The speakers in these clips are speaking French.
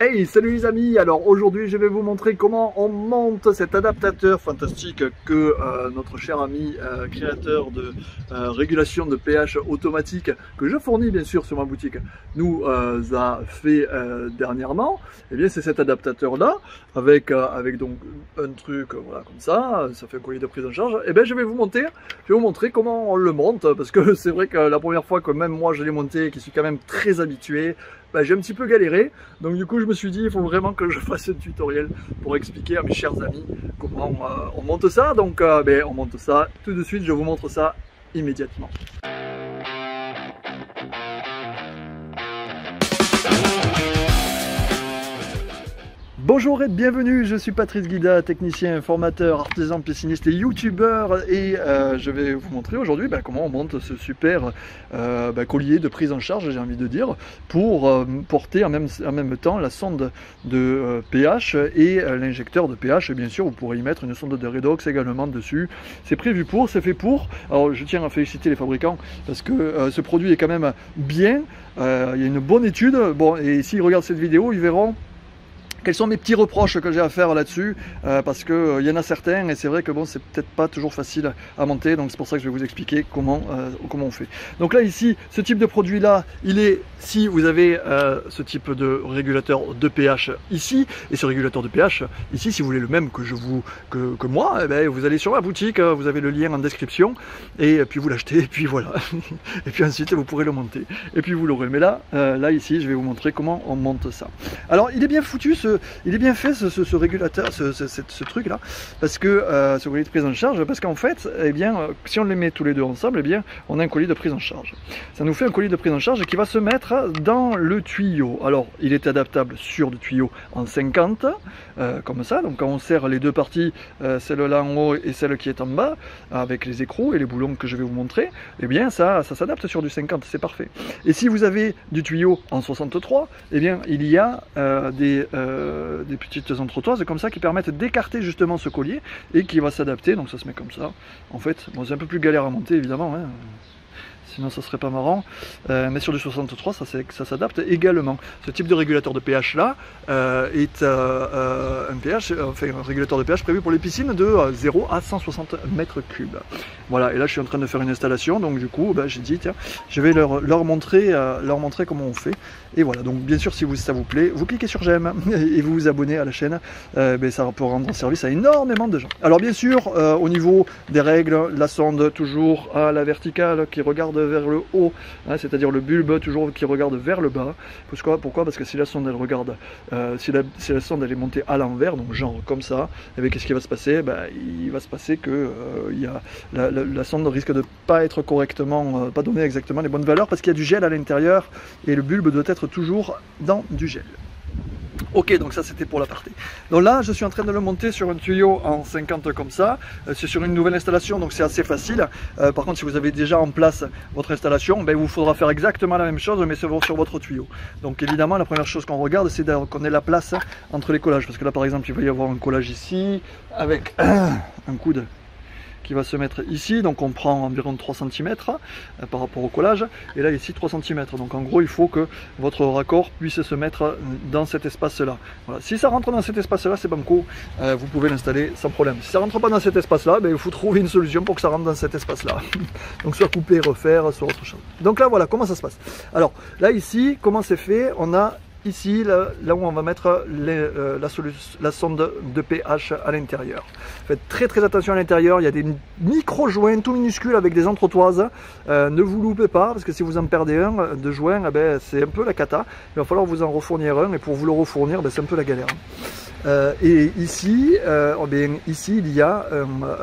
Hey, salut les amis! Alors aujourd'hui je vais vous montrer comment on monte cet adaptateur fantastique que notre cher ami créateur de régulation de pH automatique, que je fournis bien sûr sur ma boutique, nous a fait dernièrement. Et bien c'est cet adaptateur là avec donc un truc voilà comme ça fait un collier de prise en charge. Et bien je vais vous montrer comment on le monte, parce que c'est vrai que la première fois que même moi je l'ai monté, qui suis quand même très habitué, j'ai un petit peu galéré. Donc du coup je me suis dit il faut vraiment que je fasse un tutoriel pour expliquer à mes chers amis comment on monte ça. Donc on monte ça tout de suite, je vous montre ça immédiatement. Bonjour et bienvenue, je suis Patrice Guida, technicien, formateur, artisan, pisciniste et youtubeur, et je vais vous montrer aujourd'hui comment on monte ce super collier de prise en charge, j'ai envie de dire, pour porter en même temps la sonde de pH et l'injecteur de pH. Et bien sûr vous pourrez y mettre une sonde de redox également dessus. C'est prévu pour, c'est fait pour. Alors je tiens à féliciter les fabricants parce que ce produit est quand même bien, il y a une bonne étude. Bon, et s'ils regardent cette vidéo ils verront quels sont mes petits reproches que j'ai à faire là-dessus, parce qu'il y en a certains et c'est vrai que bon, c'est peut-être pas toujours facile à monter, donc c'est pour ça que je vais vous expliquer comment on fait. Donc là ici, ce type de produit là, il est, si vous avez ce type de régulateur de pH ici, et ce régulateur de pH ici, si vous voulez le même que moi, vous allez sur ma boutique, vous avez le lien en description, et puis vous l'achetez, et puis voilà. Et puis ensuite vous pourrez le monter, et puis vous l'aurez. Mais là ici, je vais vous montrer comment on monte ça. Alors il est bien foutu, il est bien fait ce régulateur, ce truc là, parce que ce collier de prise en charge, parce qu'en fait, si on les met tous les deux ensemble, on a un collier de prise en charge. Ça nous fait un collier de prise en charge qui va se mettre dans le tuyau. Alors, il est adaptable sur le tuyau en 50, comme ça. Donc, quand on serre les deux parties, celle-là en haut et celle qui est en bas, avec les écrous et les boulons que je vais vous montrer, ça s'adapte sur du 50, c'est parfait. Et si vous avez du tuyau en 63, il y a des petites entretoises comme ça qui permettent d'écarter justement ce collier et qui va s'adapter. Donc ça se met comme ça. En fait, bon, c'est un peu plus galère à monter évidemment, hein. Sinon ça serait pas marrant, mais sur du 63 ça s'adapte également. Ce type de régulateur de pH là est un régulateur de pH prévu pour les piscines de 0 à 160 mètres cubes. Voilà, et là je suis en train de faire une installation, donc du coup j'ai dit tiens, je vais leur montrer comment on fait. Et voilà, donc bien sûr si ça vous plaît, vous cliquez sur j'aime et vous vous abonnez à la chaîne, ça peut rendre service à énormément de gens. Alors bien sûr, au niveau des règles, la sonde toujours à la verticale qui regarde vers le haut, hein, c'est-à-dire le bulbe toujours qui regarde vers le bas. Pourquoi? Parce que si la sonde elle regarde, si la sonde elle est montée à l'envers, donc genre comme ça, qu'est-ce qui va se passer? Il va se passer que la sonde risque de pas être correctement, pas donner exactement les bonnes valeurs, parce qu'il y a du gel à l'intérieur et le bulbe doit être toujours dans du gel. Ok, donc ça c'était pour la partie. Donc là je suis en train de le monter sur un tuyau en 50 comme ça. C'est sur une nouvelle installation, donc c'est assez facile. Par contre si vous avez déjà en place votre installation, il vous faudra faire exactement la même chose, mais sur votre tuyau. Donc évidemment la première chose qu'on regarde, c'est qu'on ait la place entre les collages, parce que là par exemple il va y avoir un collage ici avec un coude qui va se mettre ici, donc on prend environ 3 cm par rapport au collage, et là ici 3 cm, donc en gros il faut que votre raccord puisse se mettre dans cet espace là. Voilà. Si ça rentre dans cet espace là, c'est banco, vous pouvez l'installer sans problème. Si ça rentre pas dans cet espace là, il faut trouver une solution pour que ça rentre dans cet espace là. Donc soit couper, refaire, soit autre chose. Donc là voilà comment ça se passe. Alors là ici, comment c'est fait? On a ici, là où on va mettre la sonde de pH à l'intérieur. Faites très attention à l'intérieur, il y a des micro-joints tout minuscules avec des entretoises. Ne vous loupez pas, parce que si vous en perdez un de joint, c'est un peu la cata. Il va falloir vous en refournir un, et pour vous le refournir, c'est un peu la galère. Et ici, ici il y a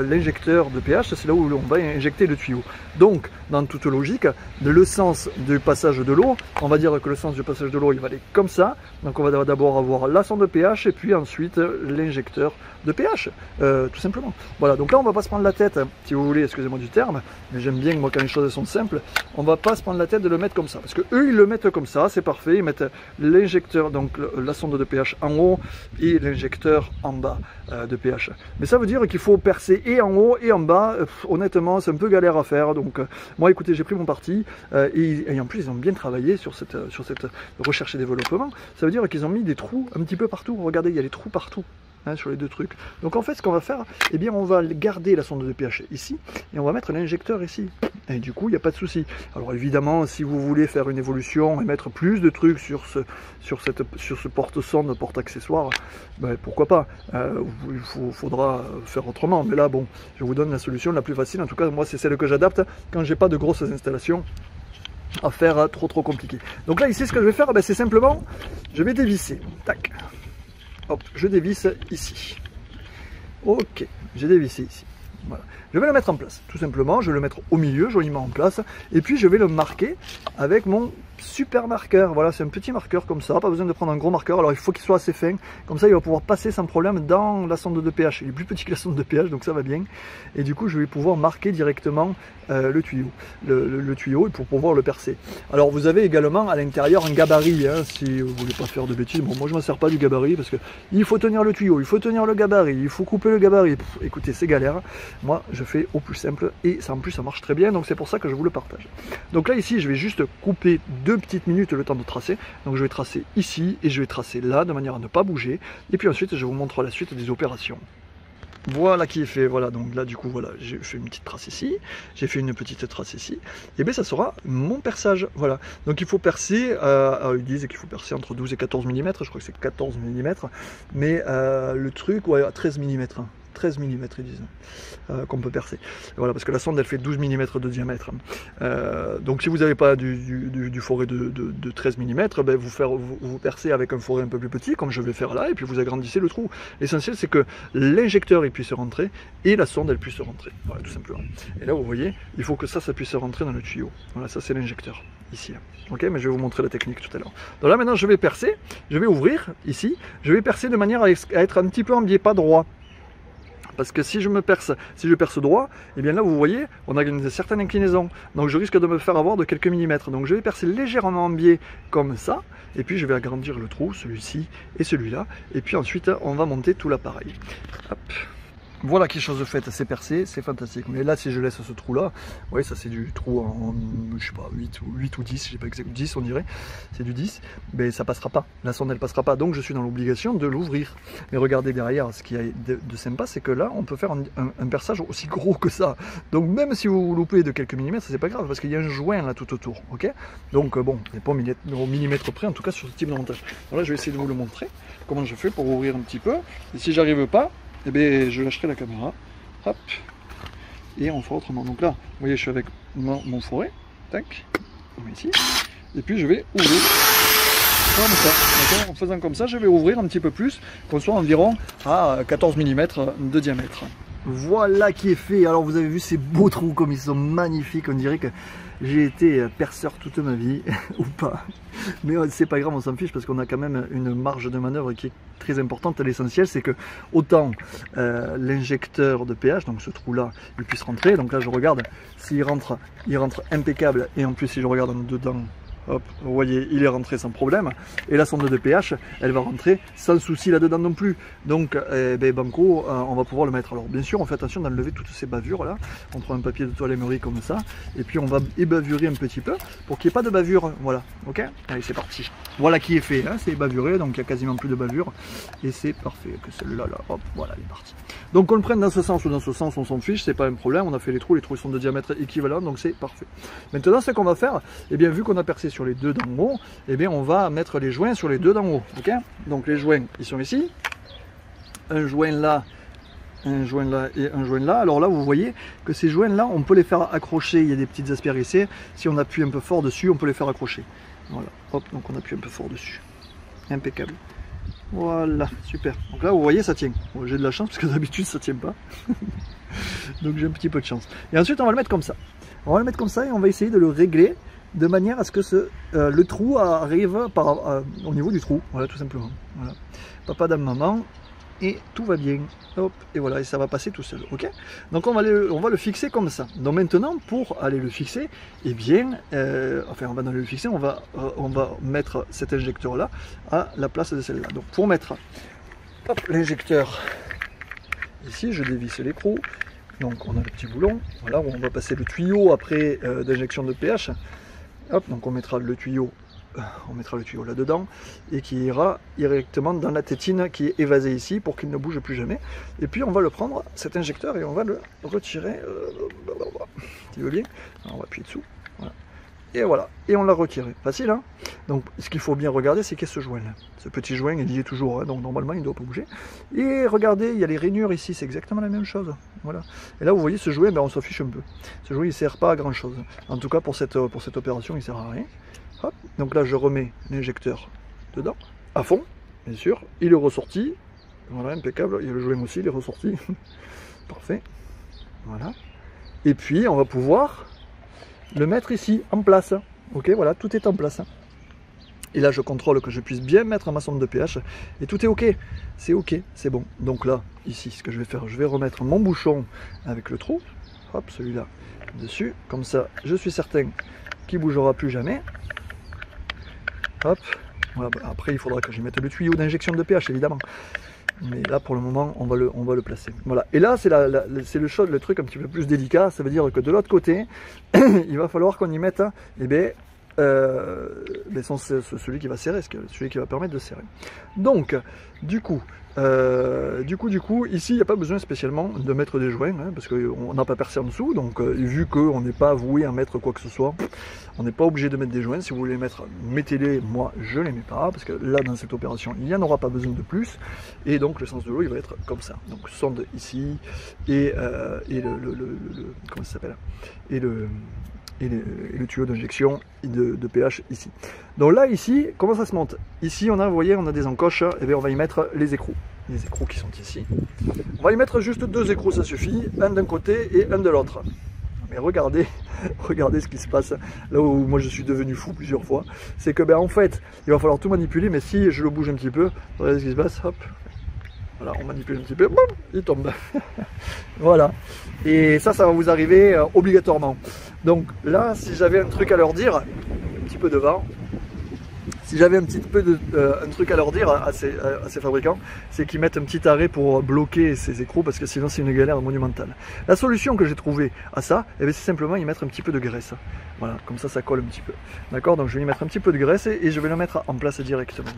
l'injecteur de pH, c'est là où on va injecter le tuyau. Donc, dans toute logique, le sens du passage de l'eau, on va dire que le sens du passage de l'eau, il va aller comme ça. Donc on va d'abord avoir la sonde de pH et puis ensuite l'injecteur de pH, tout simplement. Voilà, donc là on va pas se prendre la tête, si vous voulez, excusez-moi du terme, mais j'aime bien moi quand les choses sont simples, on va pas se prendre la tête de le mettre comme ça, parce que eux ils le mettent comme ça, c'est parfait, ils mettent l'injecteur, donc la sonde de pH en haut et l'injecteur en bas de pH. Mais ça veut dire qu'il faut percer et en haut et en bas. Honnêtement, c'est un peu galère à faire. Donc moi, écoutez, j'ai pris mon parti et en plus, ils ont bien travaillé sur cette recherche et développement. Ça veut dire qu'ils ont mis des trous un petit peu partout. Regardez, il y a des trous partout. Sur les deux trucs. Donc en fait, ce qu'on va faire, eh bien, on va garder la sonde de pH ici et on va mettre l'injecteur ici. Et du coup, il n'y a pas de souci. Alors évidemment, si vous voulez faire une évolution et mettre plus de trucs sur ce porte-sonde, porte-accessoire, ben, pourquoi pas. Il faudra faire autrement. Mais là, bon, je vous donne la solution la plus facile. En tout cas, moi, c'est celle que j'adapte quand j'ai pas de grosses installations à faire trop compliqué. Donc là, ici, ce que je vais faire, ben, c'est simplement, je vais dévisser. Tac. Hop, je dévisse ici. Ok, j'ai dévissé ici. Voilà. Je vais le mettre en place, tout simplement. Je vais le mettre au milieu, joliment en place. Et puis, je vais le marquer avec mon super marqueur. Voilà, c'est un petit marqueur comme ça. Pas besoin de prendre un gros marqueur. Alors, il faut qu'il soit assez fin. Comme ça, il va pouvoir passer sans problème dans la sonde de pH. Il est plus petit que la sonde de pH, donc ça va bien. Et du coup, je vais pouvoir marquer directement le tuyau. Le tuyau pour pouvoir le percer. Alors, vous avez également à l'intérieur un gabarit. Hein, si vous voulez pas faire de bêtises. Bon, moi, je ne m'en sers pas du gabarit parce que il faut tenir le tuyau, il faut tenir le gabarit, il faut couper le gabarit. Pff, écoutez, c'est galère. Moi, je fais au plus simple et ça, en plus, ça marche très bien. Donc, c'est pour ça que je vous le partage. Donc là, ici, je vais juste couper 2 petites minutes le temps de tracer. Donc, je vais tracer ici et je vais tracer là de manière à ne pas bouger. Et puis ensuite, je vous montre la suite des opérations. Voilà qui est fait, voilà, donc là du coup voilà, j'ai fait une petite trace ici, j'ai fait une petite trace ici, et bien ça sera mon perçage, voilà. Donc il faut percer, ils disent qu'il faut percer entre 12 et 14 mm, je crois que c'est 14 mm, mais le truc, ouais, 13 mm. 13 mm ils disent qu'on peut percer. Voilà, parce que la sonde elle fait 12 mm de diamètre. Donc si vous n'avez pas du forêt de 13 mm, ben vous percez avec un forêt un peu plus petit, comme je vais faire là, et puis vous agrandissez le trou. L'essentiel c'est que l'injecteur il puisse rentrer et la sonde elle puisse rentrer. Voilà, tout simplement. Et là vous voyez, il faut que ça puisse rentrer dans le tuyau. Voilà, ça c'est l'injecteur. Ici. Ok, mais je vais vous montrer la technique tout à l'heure. Donc là maintenant je vais percer, je vais ouvrir ici, je vais percer de manière à être un petit peu en biais, pas droit. Parce que si je perce droit, et bien là vous voyez, on a une certaine inclinaison. Donc je risque de me faire avoir de quelques millimètres. Donc je vais percer légèrement en biais comme ça. Et puis je vais agrandir le trou, celui-ci et celui-là. Et puis ensuite on va monter tout l'appareil. Hop. Voilà quelque chose de fait, c'est percé, c'est fantastique. Mais là, si je laisse ce trou-là, oui, ça c'est du trou en, je sais pas, 8 ou 10, je sais pas exactement, 10 on dirait, c'est du 10, mais ça passera pas, la sonde elle passera pas, donc je suis dans l'obligation de l'ouvrir. Mais regardez derrière, ce qui est de sympa, c'est que là, on peut faire un perçage aussi gros que ça. Donc même si vous loupez de quelques millimètres, c'est pas grave, parce qu'il y a un joint là tout autour, ok. Donc bon, il n'est pas au millimètre près, en tout cas sur ce type de montage. Alors là, je vais essayer de vous le montrer, comment je fais pour ouvrir un petit peu, et si j'arrive pas, eh bien, je lâcherai la caméra, hop, et on fera autrement. Donc là, vous voyez, je suis avec mon forêt, tac, ici, et puis je vais ouvrir comme ça. En faisant comme ça, je vais ouvrir un petit peu plus, qu'on soit environ à 14 mm de diamètre. Voilà qui est fait. Alors vous avez vu ces beaux trous comme ils sont magnifiques, on dirait que j'ai été perceur toute ma vie, ou pas. Mais c'est pas grave, on s'en fiche parce qu'on a quand même une marge de manœuvre qui est très importante. L'essentiel c'est que autant l'injecteur de pH, donc ce trou là, il puisse rentrer. Donc là je regarde, s'il rentre, il rentre impeccable. Et en plus si je regarde en dedans, hop, vous voyez, il est rentré sans problème. Et la sonde de pH, elle va rentrer sans souci là-dedans non plus. Donc, ben, banco, on va pouvoir le mettre. Alors, bien sûr, on fait attention d'enlever toutes ces bavures là. On prend un papier de toile émeri comme ça. Et puis, on va ébavurer un petit peu pour qu'il n'y ait pas de bavure. Voilà, ok. Allez, c'est parti. Voilà qui est fait. Hein, c'est ébaviré, donc il n'y a quasiment plus de bavure. Et c'est parfait. Que celle-là, là, hop, voilà, elle est partie. Donc, qu'on le prenne dans ce sens ou dans ce sens, on s'en fiche. C'est pas un problème. On a fait les trous sont de diamètre équivalent. Donc, c'est parfait. Maintenant, ce qu'on va faire, eh bien, vu qu'on a percé sur les deux d'en haut, et bien on va mettre les joints sur les deux d'en haut, ok. Donc les joints ils sont ici, un joint là et un joint là. Alors là vous voyez que ces joints là on peut les faire accrocher, il y a des petites aspéricées, si on appuie un peu fort dessus on peut les faire accrocher, voilà, hop, donc on appuie un peu fort dessus, impeccable. Voilà, super. Donc là vous voyez ça tient, bon, j'ai de la chance parce que d'habitude ça tient pas. Donc j'ai un petit peu de chance. Et ensuite on va le mettre comme ça, et on va essayer de le régler de manière à ce que le trou arrive au niveau du trou, voilà, tout simplement. Voilà. Papa, dame, maman, et tout va bien. Hop, et voilà, et ça va passer tout seul, ok. Donc on va le fixer comme ça. Donc maintenant, pour aller le fixer, eh bien, enfin on va aller le fixer, on va mettre cet injecteur là à la place de celle-là. Donc pour mettre Hop, l'injecteur. Ici, je dévisse l'écrou. Donc on a le petit boulon, voilà, où on va passer le tuyau après d'injection de pH. Hop, donc on mettra le tuyau là-dedans et qui ira directement dans la tétine qui est évasée ici pour qu'il ne bouge plus jamais. Et puis on va le prendre, cet injecteur, et on va le retirer. Tu veux bien? Alors, on va appuyer dessous. Voilà. Et voilà, et on l'a retiré. Facile, hein? Donc ce qu'il faut bien regarder, c'est qu'il y a ce joint là. Ce petit joint, il y est toujours, hein, donc normalement il ne doit pas bouger. Et regardez, il y a les rainures ici, c'est exactement la même chose. Voilà. Et là vous voyez ce joint, ben, on s'en fiche un peu. Ce joint il ne sert pas à grand chose. En tout cas pour cette opération, il ne sert à rien. Hop. Donc là je remets l'injecteur dedans, à fond, bien sûr. Il est ressorti. Voilà, impeccable. Il y a le joint aussi, il est ressorti. Parfait. Voilà. Et puis on va pouvoir le mettre ici, en place. Ok, voilà, tout est en place. Et là, je contrôle que je puisse bien mettre ma sonde de pH. Et tout est ok. C'est ok, c'est bon. Donc là, ici, ce que je vais faire, je vais remettre mon bouchon avec le trou. Hop, celui-là dessus. Comme ça, je suis certain qu'il ne bougera plus jamais. Hop. Voilà. Après, il faudra que je mette le tuyau d'injection de pH, évidemment. Mais là, pour le moment, on va le placer. Voilà. Et là, c'est le truc un petit peu plus délicat. Ça veut dire que de l'autre côté, il va falloir qu'on y mette, celui qui va serrer, celui qui va permettre de serrer. Donc, du coup, ici, il n'y a pas besoin spécialement de mettre des joints, hein, parce qu'on n'a pas percé en dessous. Donc, vu qu'on n'est pas voué à mettre quoi que ce soit, on n'est pas obligé de mettre des joints. Si vous voulez les mettre, mettez-les. Moi, je ne les mets pas, parce que là, dans cette opération, il n'y en aura pas besoin de plus. Et donc, le sens de l'eau, il va être comme ça. Donc, sonde ici, et comment ça s'appelle? Et le tuyau d'injection de pH ici. Donc là, ici, comment ça se monte? Ici, vous voyez, on a des encoches, et bien on va y mettre les écrous. Les écrous qui sont ici. On va y mettre juste 2 écrous, ça suffit, un d'un côté et un de l'autre. Mais regardez ce qui se passe, là où moi je suis devenu fou plusieurs fois, c'est que en fait, il va falloir tout manipuler, mais si je le bouge un petit peu, regardez ce qui se passe, hop, voilà, on manipule un petit peu, boum, il tombe. Voilà. Et ça va vous arriver obligatoirement. Donc là, si j'avais un truc à leur dire, un petit peu de vent, si j'avais un truc à leur dire à ces fabricants, c'est qu'ils mettent un petit arrêt pour bloquer ces écrous, parce que sinon c'est une galère monumentale. La solution que j'ai trouvée à ça, c'est simplement y mettre un petit peu de graisse. Voilà, comme ça colle un petit peu. D'accord? Donc je vais y mettre un petit peu de graisse et je vais le mettre en place directement.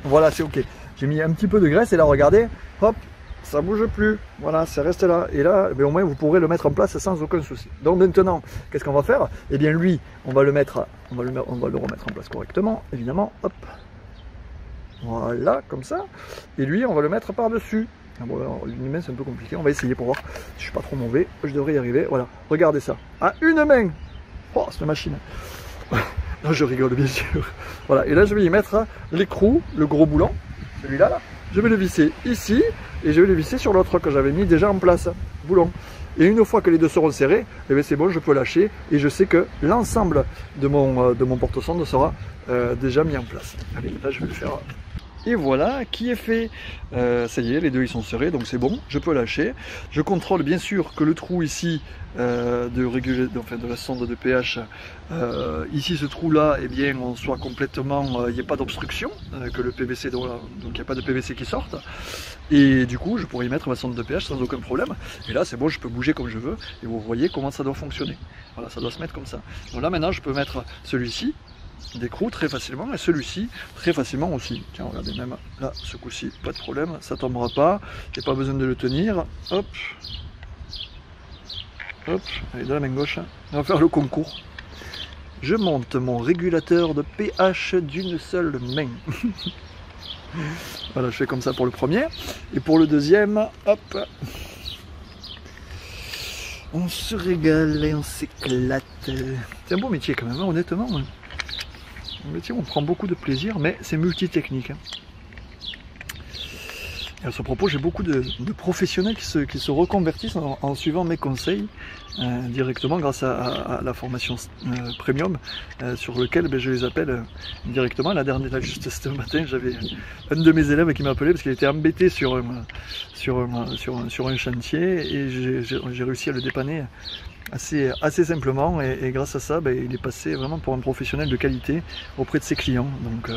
Voilà, c'est ok. J'ai mis un petit peu de graisse et là, regardez, hop, ça bouge plus. Voilà, ça reste là. Et là, au moins, vous pourrez le mettre en place sans aucun souci. Donc maintenant, qu'est-ce qu'on va faire? Eh bien, lui, on va le remettre en place correctement, évidemment. Hop. Voilà, comme ça. Et lui, on va le mettre par-dessus. Bon, une main, c'est un peu compliqué. On va essayer pour voir. Je suis pas trop mauvais. Je devrais y arriver. Voilà, regardez ça. À une main. Oh, cette machine. Non, je rigole, bien sûr. Voilà, et là, je vais y mettre l'écrou, le gros boulon. Celui-là, là. Je vais le visser ici et je vais le visser sur l'autre que j'avais mis déjà en place, boulon. Et une fois que les deux seront serrés, eh bien c'est bon, je peux lâcher et je sais que l'ensemble de mon porte-sonde sera déjà mis en place. Allez, là je vais le faire. Et voilà, qui est fait. Ça y est, les deux ils sont serrés, donc c'est bon, je peux lâcher. Je contrôle bien sûr que le trou ici de la sonde de pH, ici ce trou là, eh bien on soit complètement, il n'y ait pas d'obstruction, que le PVC, donc il n'y a pas de PVC qui sorte. Et du coup, je pourrais y mettre ma sonde de pH sans aucun problème. Et là, c'est bon, je peux bouger comme je veux. Et vous voyez comment ça doit fonctionner. Voilà, ça doit se mettre comme ça. Donc là, maintenant, je peux mettre celui-ci d'écrou très facilement et celui-ci très facilement aussi. Tiens, regardez, même là, ce coup-ci, pas de problème, ça tombera pas. J'ai pas besoin de le tenir. Hop. Hop. Allez, de la main gauche. On va faire le concours. Je monte mon régulateur de pH d'une seule main. Voilà, je fais comme ça pour le premier. Et pour le deuxième, hop. On se régale et on s'éclate. C'est un beau métier quand même, hein, honnêtement. Un métier où on prend beaucoup de plaisir, mais c'est multitechnique. Hein. Et à ce propos, j'ai beaucoup de professionnels qui se reconvertissent en suivant mes conseils directement grâce à la formation premium sur lequel je les appelle directement. Là, juste ce matin, j'avais un de mes élèves qui m'a appelé parce qu'il était embêté sur un chantier et j'ai réussi à le dépanner assez simplement et grâce à ça, il est passé vraiment pour un professionnel de qualité auprès de ses clients. Donc,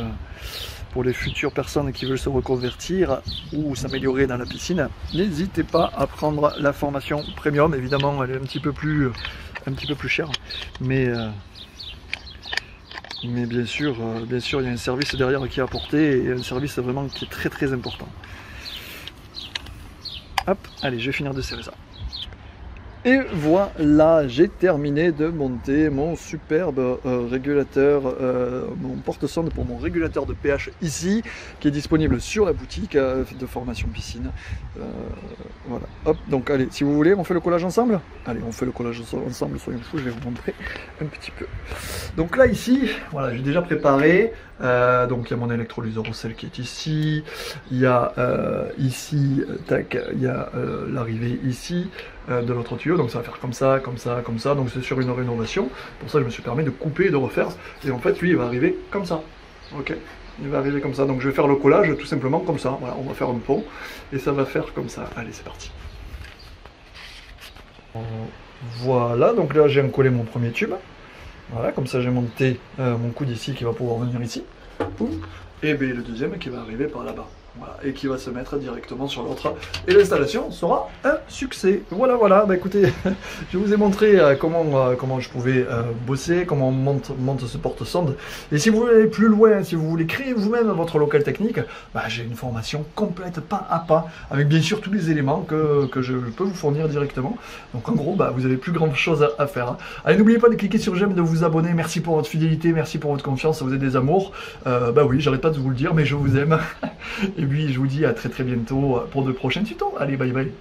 pour les futures personnes qui veulent se reconvertir ou s'améliorer dans la piscine, n'hésitez pas à prendre la formation premium. Évidemment, elle est un petit peu plus chère, mais bien sûr, il y a un service derrière qui est apporté, et un service vraiment qui est très très important. Hop, allez, je vais finir de serrer ça. Et voilà, j'ai terminé de monter mon superbe régulateur, mon porte-sonde pour mon régulateur de pH ici, qui est disponible sur la boutique de formation piscine. Voilà, hop, donc allez, si vous voulez, on fait le collage ensemble? Allez, on fait le collage ensemble, soyons fous, je vais vous montrer un petit peu. Donc là, ici, voilà, j'ai déjà préparé, donc il y a mon électrolyseur au sel qui est ici, il y a ici, tac, il y a l'arrivée ici, de l'autre tuyau, donc ça va faire comme ça, comme ça, comme ça, donc c'est sur une rénovation, pour ça je me suis permis de couper et de refaire, et en fait lui il va arriver comme ça, ok, il va arriver comme ça, donc je vais faire le collage tout simplement comme ça, voilà, on va faire un pont, et ça va faire comme ça, allez c'est parti. Voilà, donc là j'ai collé mon premier tube, voilà, comme ça j'ai monté mon coude ici qui va pouvoir venir ici, et bien le deuxième qui va arriver par là-bas. Voilà, et qui va se mettre directement sur l'autre. Et l'installation sera un succès. Voilà, voilà, bah écoutez, je vous ai montré comment je pouvais bosser, comment on monte ce porte-sonde. Et si vous voulez aller plus loin, si vous voulez créer vous-même votre local technique, bah, j'ai une formation complète, pas à pas, avec bien sûr tous les éléments que je peux vous fournir directement. Donc en gros, bah, vous n'avez plus grand chose à faire. Hein. Allez, n'oubliez pas de cliquer sur j'aime, de vous abonner. Merci pour votre fidélité, merci pour votre confiance, vous êtes des amours. Bah oui, j'arrête pas de vous le dire, mais je vous aime. Et puis je vous dis à très très bientôt pour de prochains tutos. Allez, bye bye.